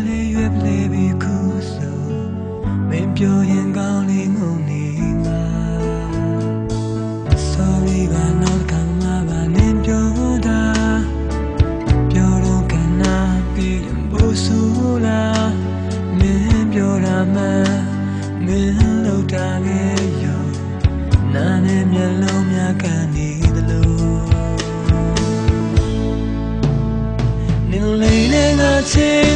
လေးရွက်လေးပြီးခုဆိုမင်းပြောရင်ကောင်းလေးငုံနေမှာ Sorry ကနောက်တစ်ခါမှပါနေပြောတာပြောတော့ကနာပြီးရင်ဘူးဆိုလားမင်းပြောတာမှမင်းလို့တာခဲ့ရောနာနဲ့မျက်လုံးများကနေသလိုနေလေးနဲ့ငါချစ်